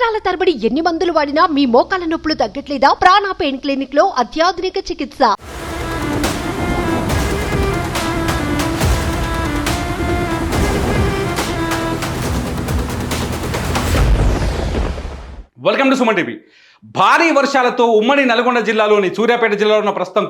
సంవత్సరాల తరబడి ఎన్ని మందులు వాడినా మీ మోకాల నొప్పులు తగ్గట్లేదా? ప్రాణ పెయిన్ క్లినిక్ లో అత్యాధునిక చికిత్స. Welcome to Suman TV. భారీ వర్షాలతో ఉమ్మడి నల్గొండ జిల్లాలోని సూర్యాపేట జిల్లాలో ఉన్న ప్రస్తుతం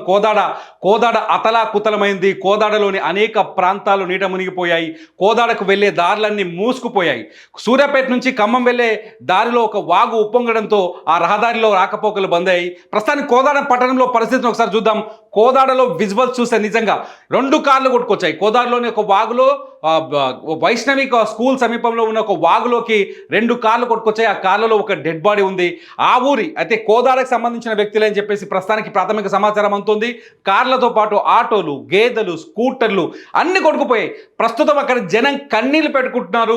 కోదాడ అతలాకుతలమైంది. కోదాడలోని అనేక ప్రాంతాలు నీట మునిగిపోయాయి. కోదాడకు వెళ్లే దారులన్నీ మూసుకుపోయాయి. సూర్యాపేట నుంచి ఖమ్మం వెళ్లే దారిలో ఒక వాగు ఉప్పొంగడంతో ఆ రహదారిలో రాకపోకలు బంద్ అయ్యాయి. ప్రస్తుతానికి కోదాడ పట్టణంలో పరిస్థితిని ఒకసారి చూద్దాం. కోదాడలో విజువల్స్ చూస్తే నిజంగా 2 కార్లు కొట్టుకొచ్చాయి. కోదాడలోని ఒక వాగులో వైష్ణవి స్కూల్ సమీపంలో ఉన్న ఒక వాగులోకి 2 కార్లు కొట్టుకొచ్చాయి. ఆ కార్లలో ఒక డెడ్ బాడీ ఉంది. ఆ ఊరి అయితే కోదాడకు సంబంధించిన వ్యక్తులు అని చెప్పేసి ప్రస్తుతానికి ప్రాథమిక సమాచారం అందుతుంది. కార్లతో పాటు ఆటోలు, గేదెలు, స్కూటర్లు అన్ని కొట్టుకుపోయాయి. ప్రస్తుతం అక్కడ జనం కన్నీళ్లు పెట్టుకుంటున్నారు,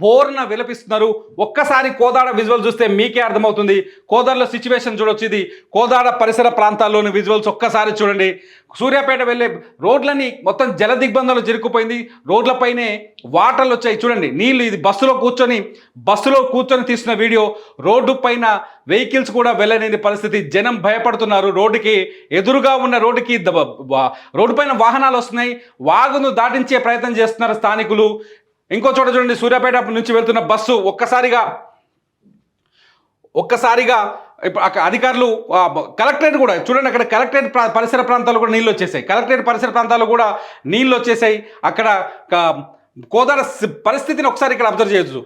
బోరున విలపిస్తున్నారు. ఒక్కసారి కోదాడ విజువల్ చూస్తే మీకే అర్థమవుతుంది. కోదాడలో సిచ్యువేషన్ చూడొచ్చు. ఇది కోదాడ పరిసర ప్రాంతాల్లోని విజువల్స్ ఒక్కసారి చూడండి. సూర్యాపేట వెళ్ళే రోడ్లని మొత్తం జల దిగ్బంధాలు చిరుక్కుపోయింది. రోడ్లపైనే వాటర్లు వచ్చాయి చూడండి, నీళ్ళు. ఇది బస్సులో కూర్చొని తీసిన వీడియో. రోడ్డు పైన వెహికల్స్ కూడా వెళ్ళలేని పరిస్థితి. జనం భయపడుతున్నారు. రోడ్డుకి ఎదురుగా ఉన్న రోడ్డు పైన వాహనాలు వస్తున్నాయి. వాగును దాటించే ప్రయత్నం చేస్తున్నారు స్థానికులు. ఇంకో చోట చూడండి, సూర్యాపేట నుంచి వెళ్తున్న బస్సు ఒక్కసారిగా అధికారులు కలెక్టరేట్ కూడా చూడండి, అక్కడ కలెక్టరేట్ పరిసర ప్రాంతాలు కూడా నీళ్ళు వచ్చేసాయి. కలెక్టరేట్ పరిసర ప్రాంతాల్లో కూడా నీళ్ళు వచ్చేసాయి. అక్కడ కోదాడ పరిస్థితిని ఒకసారి ఇక్కడ అబ్జర్వ్ చేయొచ్చు.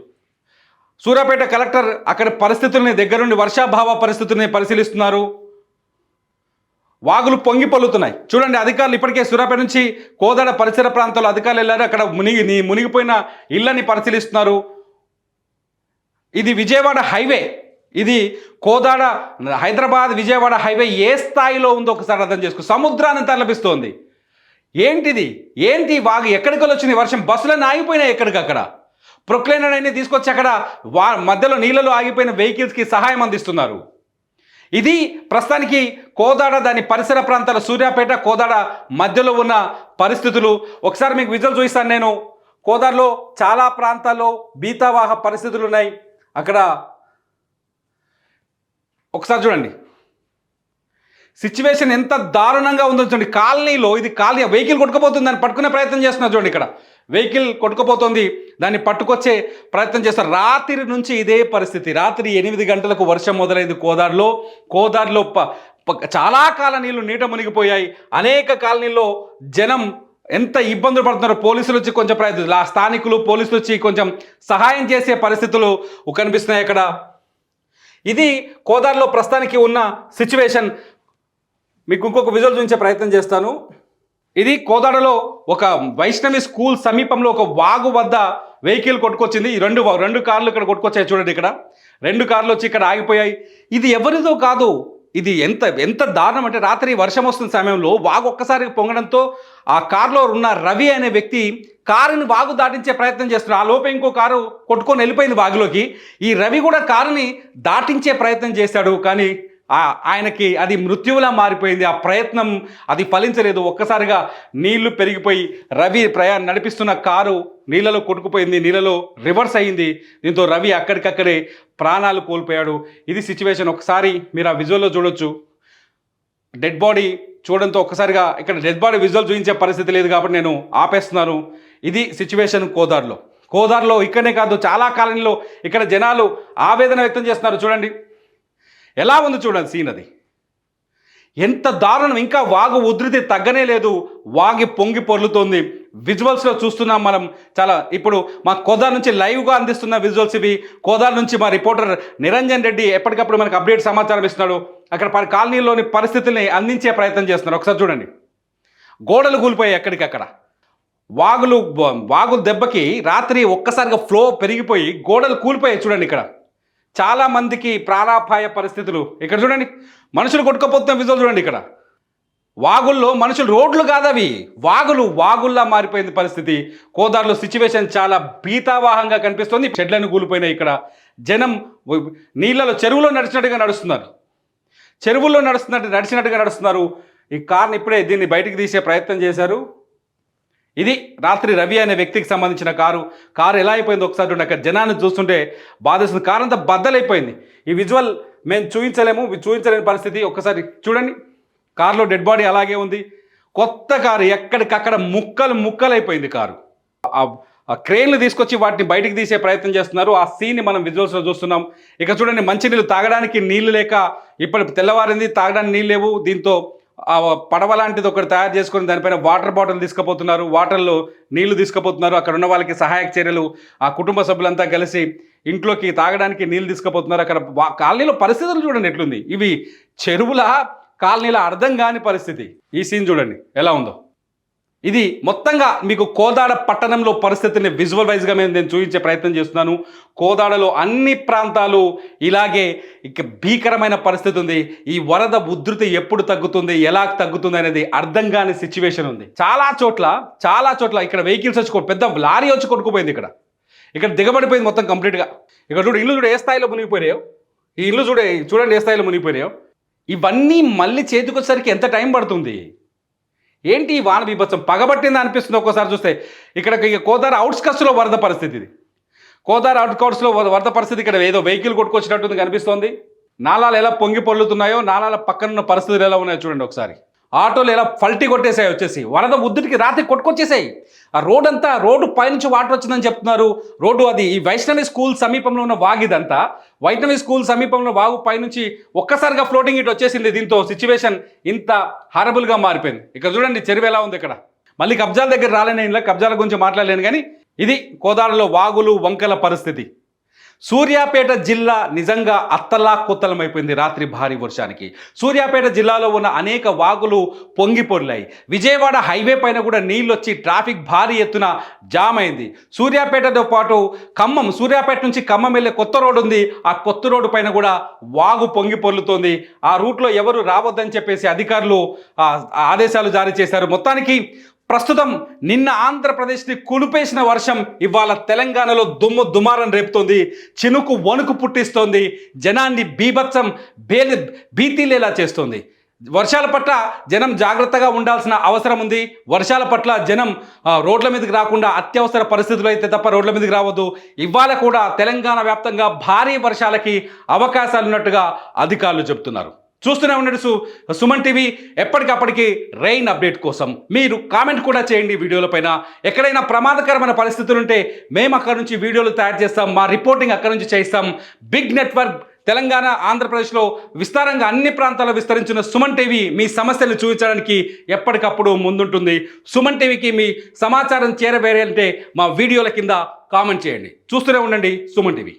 సూర్యాపేట కలెక్టర్ అక్కడ పరిస్థితుల్ని దగ్గరుండి వర్షాభావ పరిస్థితుల్ని పరిశీలిస్తున్నారు. వాగులు పొంగి పొల్లుతున్నాయి చూడండి. అధికారులు ఇప్పటికే సూర్యాపేట నుంచి కోదాడ పరిసర ప్రాంతాల్లో అధికారులు వెళ్ళారు. అక్కడ మునిగిపోయిన ఇళ్ళని పరిశీలిస్తున్నారు. ఇది విజయవాడ హైవే. ఇది కోదాడ హైదరాబాద్ విజయవాడ హైవే ఏ స్థాయిలో ఉందో ఒకసారి అర్థం చేసుకో. సముద్రాన్ని తలపిస్తోంది. ఏంటి వాగు ఎక్కడికి వచ్చింది? వర్షం బస్సులన్నీ ఆగిపోయినాయి. ఎక్కడికక్కడ ప్రొక్లైనర్ అన్ని తీసుకొచ్చి అక్కడ మధ్యలో నీళ్ళలో ఆగిపోయిన వెహికల్స్కి సహాయం అందిస్తున్నారు. ఇది ప్రస్తుతానికి కోదాడ దాని పరిసర ప్రాంతాల సూర్యాపేట కోదాడ మధ్యలో ఉన్న పరిస్థితులు. ఒకసారి మీకు విజువల్ చూపిస్తాను నేను. కోదాడలో చాలా ప్రాంతాల్లో బీతావాహ పరిస్థితులు ఉన్నాయి. అక్కడ ఒకసారి చూడండి సిచ్యువేషన్ ఎంత దారుణంగా ఉందో చూడండి. కాలనీలో ఇది వెహికల్ కొట్టుకుపోతుంది, దాన్ని పట్టుకునే ప్రయత్నం చేస్తున్నారు చూడండి. ఇక్కడ వెహికల్ కొట్టుకుపోతుంది, దాన్ని పట్టుకొచ్చే ప్రయత్నం చేస్తారు. రాత్రి నుంచి ఇదే పరిస్థితి. రాత్రి 8 గంటలకు వర్షం మొదలైంది కోదాడలో చాలా కాలనీలు నీట మునిగిపోయాయి. అనేక కాలనీల్లో జనం ఎంత ఇబ్బందులు పడుతున్నారో పోలీసులు వచ్చి కొంచెం స్థానికులు పోలీసులు వచ్చి కొంచెం సహాయం చేసే పరిస్థితులు కనిపిస్తున్నాయి అక్కడ. ఇది కోదాడలో ప్రస్తుతానికి ఉన్న సిచ్యువేషన్. మీకు ఇంకొక విజువల్ చూపించే ప్రయత్నం చేస్తాను. ఇది కోదాడలో ఒక వైష్ణవి స్కూల్ సమీపంలో ఒక వాగు వద్ద వెహికల్ కొట్టుకొచ్చింది. ఈ రెండు కార్లు ఇక్కడ కొట్టుకొచ్చాయి చూడండి. ఇక్కడ 2 కార్లు వచ్చి ఇక్కడ ఆగిపోయాయి. ఇది ఎవరిదో కాదు. ఇది ఎంత దారుణం అంటే రాత్రి వర్షం వస్తున్న సమయంలో వాగు ఒక్కసారి పొంగడంతో ఆ కారులో ఉన్న రవి అనే వ్యక్తి కారుని వాగు దాటించే ప్రయత్నం చేస్తున్నారు. ఆ లోపే ఇంకో కారు కొట్టుకొని వెళ్ళిపోయింది వాగులోకి. ఈ రవి కూడా కారుని దాటించే ప్రయత్నం చేశాడు, కానీ ఆయనకి అది మృత్యువులా మారిపోయింది. ఆ ప్రయత్నం అది ఫలించలేదు. ఒక్కసారిగా నీళ్లు పెరిగిపోయి రవి నడిపిస్తున్న కారు నీళ్ళలో కొట్టుకుపోయింది, నీళ్ళలో రివర్స్ అయ్యింది. దీంతో రవి అక్కడికక్కడే ప్రాణాలు కోల్పోయాడు. ఇది సిచ్యువేషన్. ఒకసారి మీరు ఆ విజువల్లో చూడొచ్చు. డెడ్ బాడీ చూడడంతో ఒక్కసారిగా ఇక్కడ డెడ్ బాడీ విజువల్ చూపించే పరిస్థితి లేదు కాబట్టి నేను ఆపేస్తున్నాను. ఇది సిచ్యువేషన్ కోదాడలో ఇక్కడనే కాదు చాలా కాలనీలో ఇక్కడ జనాలు ఆవేదన వ్యక్తం చేస్తున్నారు. చూడండి ఎలా ఉంది చూడండి సీన్. అది ఎంత దారుణం. ఇంకా వాగు ఉధృతి తగ్గనే లేదు. వాగి పొంగి పొర్లుతోంది. విజువల్స్లో చూస్తున్నాం మనం. చాలా ఇప్పుడు మా కోదాడ నుంచి లైవ్గా అందిస్తున్న విజువల్స్ ఇవి. కోదాడ నుంచి మా రిపోర్టర్ నిరంజన్ రెడ్డి ఎప్పటికప్పుడు మనకు అప్డేట్ సమాచారం ఇస్తున్నాడు. అక్కడ కాలనీలోని పరిస్థితుల్ని అందించే ప్రయత్నం చేస్తున్నారు. ఒకసారి చూడండి. గోడలు కూలిపోయాయి ఎక్కడికక్కడ. వాగు దెబ్బకి రాత్రి ఒక్కసారిగా ఫ్లో పెరిగిపోయి గోడలు కూలిపోయాయి చూడండి. ఇక్కడ చాలా మందికి ప్రాణాపాయ పరిస్థితులు. ఇక్కడ చూడండి మనుషులు కొట్టుకుపోతున్న విజువల్ చూడండి. ఇక్కడ వాగుల్లో మనుషులు, రోడ్లు కాదవి వాగుల్లా మారిపోయింది పరిస్థితి. కోదాడలో సిచ్యువేషన్ చాలా భీతావాహంగా కనిపిస్తుంది. చెట్లను కూలిపోయినాయి. ఇక్కడ జనం నీళ్ళలో చెరువులో నడిచినట్టుగా నడుస్తున్నారు. ఈ కార్ని ఇప్పుడే దీన్ని బయటికి తీసే ప్రయత్నం చేశారు. ఇది రాత్రి రవి అనే వ్యక్తికి సంబంధించిన కారు ఎలా అయిపోయింది ఒకసారి చూడండి. అక్కడ జనాన్ని చూస్తుంటే బాధేస్తుంది. కారు అంతా బద్దలైపోయింది. ఈ విజువల్ మేము చూపించలేని పరిస్థితి. ఒక్కసారి చూడండి, కారులో డెడ్ బాడీ అలాగే ఉంది. కొత్త కారు ఎక్కడికక్కడ ముక్కలు అయిపోయింది కారు. ఆ క్రేన్లు తీసుకొచ్చి వాటిని బయటికి తీసే ప్రయత్నం చేస్తున్నారు. ఆ సీన్ని మనం విజువల్స్లో చూస్తున్నాం. ఇక చూడండి, మంచినీళ్ళు తాగడానికి నీళ్లు లేక ఇప్పుడు తెల్లవారింది, తాగడానికి నీళ్ళు లేవు. దీంతో పడవ లాంటిది ఒకటి తయారు చేసుకొని దానిపైన వాటర్ బాటిల్ తీసుకుపోతున్నారు. వాటర్లో నీళ్లు తీసుకుపోతున్నారు. అక్కడ ఉన్న వాళ్ళకి సహాయక చర్యలు, ఆ కుటుంబ సభ్యులంతా కలిసి ఇంట్లోకి తాగడానికి నీళ్లు తీసుకుపోతున్నారు. అక్కడ కాలనీలో పరిస్థితులు చూడండి ఎట్లుంది. ఇవి చెరువుల కాలనీల అర్థం కాని పరిస్థితి. ఈ సీన్ చూడండి ఎలా ఉందో. ఇది మొత్తంగా మీకు కోదాడ పట్టణంలో పరిస్థితిని విజువల్ వైజ్గా నేను చూపించే ప్రయత్నం చేస్తున్నాను. కోదాడలో అన్ని ప్రాంతాలు ఇలాగే ఇక భీకరమైన పరిస్థితి ఉంది. ఈ వరద ఉధృతి ఎప్పుడు తగ్గుతుంది, ఎలా తగ్గుతుంది అనేది అర్థం కాని సిచ్యువేషన్ ఉంది. చాలా చోట్ల ఇక్కడ వెహికల్స్ వచ్చి పెద్ద లారీ వచ్చి కొట్టుకుపోయింది. ఇక్కడ దిగబడిపోయింది మొత్తం కంప్లీట్గా. ఇక్కడ చూడు, ఇల్లు చూడు ఏ స్థాయిలో మునిగిపోయాయో. ఈ ఇల్లు చూడండి ఏ స్థాయిలో మునిగిపోయాయో. ఇవన్నీ మళ్ళీ చేతికొచ్చేసరికి ఎంత టైం పడుతుంది? ఏంటి ఈ వాన బీభత్సం పగబట్టింది అనిపిస్తుంది ఒక్కోసారి చూస్తే. ఇక్కడ కోదాడ అవుట్స్కట్స్లో వరద పరిస్థితి. ఇది కోదాడ అవుట్స్కట్స్లో వరద పరిస్థితి. ఇక్కడ ఏదో వెహికల్ కొట్టుకొచ్చినట్టు కనిపిస్తోంది. నాలాలు ఎలా పొంగి పొల్లుతున్నాయో, నాలాల పక్కనున్న పరిస్థితులు ఎలా ఉన్నాయో చూడండి ఒకసారి. ఆటోలు ఎలా ఫల్టీ కొట్టేసాయి వచ్చేసి. వరద ఉద్ధృతికి రాత్రి కొట్టుకొచ్చేసాయి. ఆ రోడ్డు పైనుంచి వాటర్ వచ్చిందని చెప్తున్నారు. రోడ్డు అది ఈ వైష్ణవి స్కూల్ సమీపంలో ఉన్న వాగిదంతా. వైష్ణవి స్కూల్ సమీపంలో వాగు పైనుంచి ఒక్కసారిగా ఫ్లోటింగ్ ఇటు వచ్చేసింది. దీంతో సిచ్యువేషన్ ఇంత హారబుల్గా మారిపోయింది. ఇక్కడ చూడండి చెరువు ఎలా ఉంది. ఇక్కడ మళ్ళీ కబ్జాల దగ్గర రాలేను, ఇలా కబ్జాల గురించి మాట్లాడలేను. కానీ ఇది కోదాడలో వాగులు వంకల పరిస్థితి. సూర్యాపేట జిల్లా నిజంగా అత్తలాకుత్తలమైపోయింది రాత్రి భారీ వర్షానికి. సూర్యాపేట జిల్లాలో ఉన్న అనేక వాగులు పొంగి పొర్లాయి. విజయవాడ హైవే పైన కూడా నీళ్ళు వచ్చి ట్రాఫిక్ భారీ ఎత్తున జామ్ అయింది. సూర్యాపేటతో పాటు సూర్యాపేట నుంచి ఖమ్మం వెళ్ళే కొత్త రోడ్డు ఉంది. ఆ కొత్త రోడ్డు పైన కూడా వాగు పొంగి పొర్లుతోంది. ఆ రూట్లో ఎవరు రావద్దని చెప్పేసి అధికారులు ఆదేశాలు జారీ చేశారు. మొత్తానికి ప్రస్తుతం నిన్న ఆంధ్రప్రదేశ్ని కులిపేసిన వర్షం ఇవాళ తెలంగాణలో దుమారం రేపుతోంది. చినుకు వణుకు పుట్టిస్తోంది. జనాన్ని భీతిలేలా చేస్తోంది. వర్షాల పట్ల జనం జాగ్రత్తగా ఉండాల్సిన అవసరం ఉంది. వర్షాల పట్ల జనం రోడ్ల మీదకి రాకుండా, అత్యవసర పరిస్థితులు అయితే తప్ప రోడ్ల మీదకి రావద్దు. ఇవాళ కూడా తెలంగాణ వ్యాప్తంగా భారీ వర్షాలకి అవకాశాలు ఉన్నట్టుగా అధికారులు చెబుతున్నారు. చూస్తూనే ఉండండి సుమన్ టీవీ. ఎప్పటికప్పటికి రెయిన్ అప్డేట్ కోసం మీరు కామెంట్ కూడా చేయండి వీడియోల పైన. ఎక్కడైనా ప్రమాదకరమైన పరిస్థితులు ఉంటే మేము అక్కడ నుంచి వీడియోలు తయారు చేస్తాం. మా రిపోర్టింగ్ అక్కడ నుంచి చేస్తాం. బిగ్ నెట్వర్క్ తెలంగాణ ఆంధ్రప్రదేశ్లో విస్తారంగా అన్ని ప్రాంతాల్లో విస్తరించిన సుమన్ టీవీ మీ సమస్యలు చూపించడానికి ఎప్పటికప్పుడు ముందుంటుంది. సుమన్ టీవీకి మీ సమాచారం చేరవేరే అంటే మా వీడియోల కింద కామెంట్ చేయండి. చూస్తూనే ఉండండి సుమన్ టీవీ.